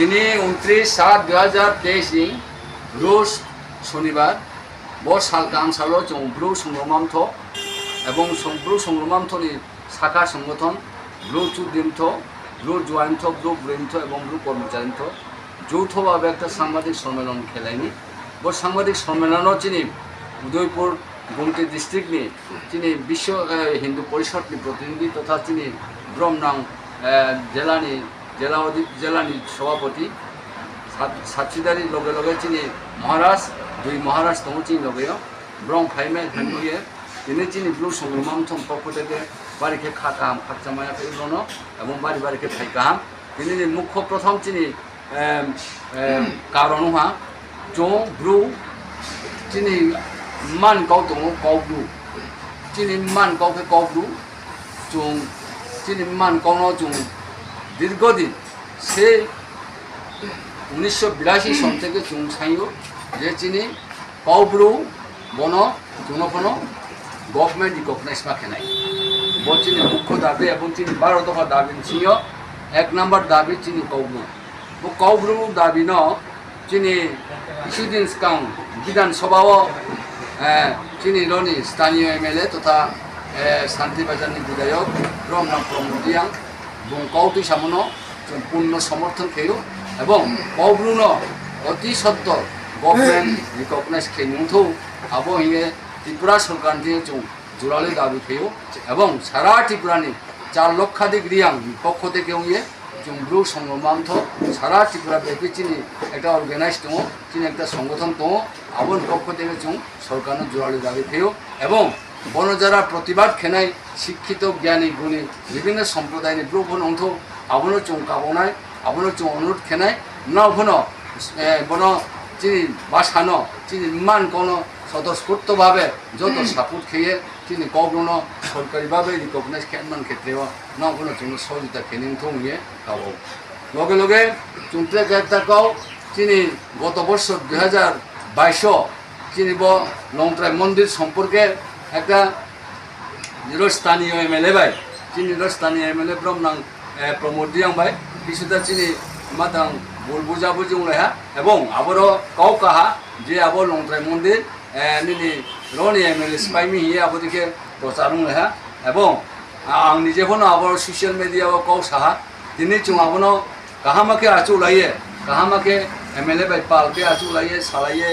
তিনি 29/7/2023 রোজ শনিবার বসালকা আনসালো ব্রু সংগ্রামান্থ এবং ব্রু সংগ্রামান্থনি শাখা সংগঠন ব্রু চুদ্দিন্থ ব্রু জোয়াইন্থ ব্রু ব্রেন্থ এবং ব্রু কর্মচারীন্থ যৌথভাবে একটা সাংবাদিক সম্মেলন খেলায়নি সাংবাদিক সম্মেলনও চিনি উদয়পুর গুমটি ডিস্ট্রিক্টনি চিনি বিশ্ব হিন্দু পরিষদনি প্রতিনিধি তথা চিনি ব্রহ্মনাং জেলানি সভাপতি সাতসিদারি লগে লগে চিনি মহারাজ দুই মহারাজ দङ চিনি লগে ব্রহ্ম ফাইমে ধানিয়ে তিনি চিনি ব্লু সংগ্রামান্থম পক্ষ থেকে বাড়িকে খা কাহাম খাকচামায়া ফেলন এবং বাড়ি বাড়িকে ফাই কাহাম তিনি মুখ্য প্রথম চিনি কারণহা জং ব্রু চিনি মান গাव दङ गाव ब्रु চিনি মান गावকে गाव ब्रु जों চিনি মান गावनो जों দীর্ঘদিন সে 1982 সন থেকে जों সাইও যে চিনি गाव ब्रु বন জনগণ গভর্নমেন্ট রিকগনাইজ মাখেনাই বচিনি মুখ্য দাবি এবং চিনি 12 দফা দাবি ছিল এক নম্বর দাবি চিনি गाव ब्रु गाव ब्रु দাবি ন চিনি কিছুদিন সিগাং বিধানসভাও চিনি রনি স্থানীয় এমএলএ তথা শান্তিবাজারনি বিধায়ক ব্রহ্মনাং প্রমোদিয়াং এবং গাवটি সামনো পূর্ণ সমর্থন খেয়েও এবং गाव ब्रु ন অতি সত্য গভর্নমেন্ট রিকগনাইজ খেয়ে আবো হিয়ে ত্রিপুরা সরকার দিয়ে জোরালে দাবি খেয়েও এবং সারা ত্রিপুরানি 4 লক্ষাধিক রিয়াং পক্ষ থেকে ইয়ে ব্রু সংগ্রামান্থ সারা ত্রিপুরা ব্যাপী চিনি একটা অর্গানাইজ দङ চিনি একটা সংগঠন দङ আবন পক্ষ থেকে সরকার জোরালে দাবি খেয়েও এবং বন যারা প্রতিবাদ খেনাই শিক্ষিত জ্ঞানী গুণী বিভিন্ন সম্প্রদায়নি ব্রু বন অন্থ আবনো কাবনায় আবনো অনুরোধ খেনাই না বন বন চিনি বাসানো চিনি মান কোনো স্বতঃস্ফূর্তভাবে যত সাপোর্ট খেয়ে তিনি गाव ब्रु ন সরকারিভাবে রিকগনাইজ খেনমান ক্ষেত্রেও না কোনো সহযোগিতা খেনিংথ নিয়ে গাও লগে লগে চুনতে গ্রেপ্তারকাও তিনি গত বছর 2022 চিনি লংট্রাই মন্দির সম্পর্কে একটা স্থানীয় এমএলএ ভাই চিনি স্থানীয় এমএলএ ব্রহ্মনাং প্রমোদিয়াং ভাই কিছুটা চিনি মাতাং ভুল বুঝাবুঝি উলাইহা এবং আবারও গাव কাহা যে আবার লংট্রাই মন্দির নিনি রনি এমএলএ স্পাইমি হিয়ে আবদিকে প্রচার উলাইহা এবং आं निजेखौनो आबार ससियेल मिडियाव गाव साहा दिनै आबानो गाहामाके आचुलाइए गाहामाके एमएलए बाय पालके आचुलाइए सालाइए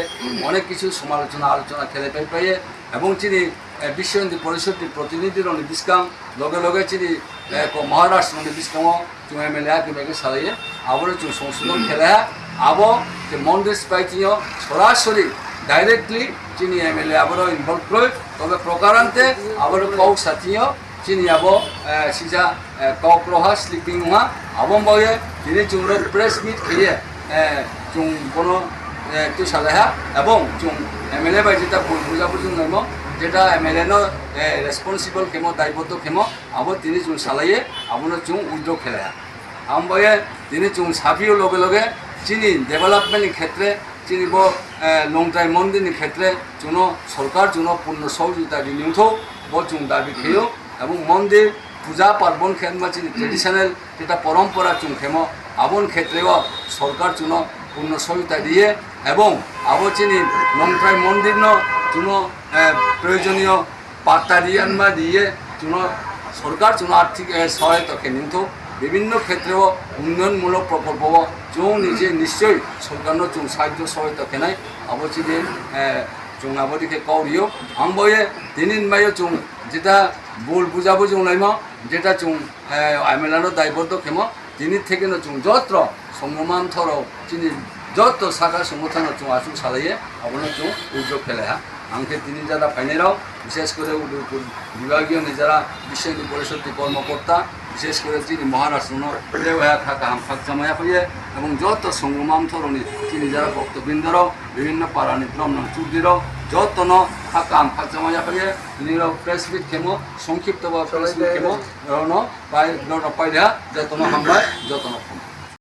अनेक किछु समालोचना आलोचना खेले पाइए এবং চিনি বিশ্ব হিন্দু পরিষদনি প্রতিনিধি রনি বিস্কাং লগে লগে চিনি মহারাষ্ট্র রনি বিস্কাং এমএলএ আগে সালাইয়ে আবার সংশোধন খেলে আবো যে মন্দির স্পাইটিও সরাসরি ডাইরেক্টলি চিনি এমএলএ আবারও ইনভলভ করে তবে প্রকারান্তে আবারও গাव সাথীয় চিনি আবো সিজা गाव प्रहा स्लिपिं हुआ आबम बये दिनै प्रेस मिट खेये बनो तो सालाया এবং एमएलए बाय जेटा बुझाबुझि नयमो जेटा एमएलए न रेसपन्सिबल खेमो दायबद्ध खेमो आबो दिनै सालाये आबनो उद्योग खेलाया आम बये दिनै साफियो लगे लगे चिनी डेभेलपमेंटनि क्षेत्रे चिनी बो लंट्राई मन्दिरनि क्षेत्रे सरकार पूर्ण सहयोगिता दिनिउथौ बो दाबि खेयो এবং মন্দির পূজা পার্বণ খেমা চিনি ট্রেডিশনাল যেটা পরম্পরা খেমো আবন ক্ষেত্রেও সরকার পূর্ণ সহায়তা দিয়ে এবং আবো চিনি লংট্রাই মন্দির প্রয়োজনীয় পাত্তা দিয়ানমা দিয়ে সরকার আর্থিক সহায়তা খেনিত বিভিন্ন ক্ষেত্রেও উন্নয়নমূলক প্রকল্প নিজে নিশ্চয়ই সরকার সাহায্য সহায়তা খেনাই আবো চিনি আবদিকে কাউরিও আং বয়ে দিনিন মাইও যেটা ভুল বুঝাবুঝি উলাইমো যেটা এমএলএর দায়বদ্ধ খেমো দিনের থেকে যত্র সংগ্রামান্থর চিনি যত শাখা সংগঠন আসুক সালাইয়ে আপনার উদ্যোগ খেলে आंखे তিনি যারা ফাইনেরাও বিশেষ করে উদয়পুর বিভাগীয় যারা বিশ্ব হিন্দু পরিষদটি কর্মকর্তা বিশেষ করে তিনি মহারাষ্ট্র থাকা হামফাকজামায়া হয়ে এবং যত সংগ্রামান্থরণী তিনি যারা ভক্তবৃন্দরাও বিভিন্ন পারানি ব্রহ্মণ চুদ্দিরও যত থাকা হামফাকজামায়া হয়ে তিনি প্রেস মিট খেমো সংক্ষিপ্ত বা প্রেস মিট খেমো পাই পাইরা যতন হামলায় যতন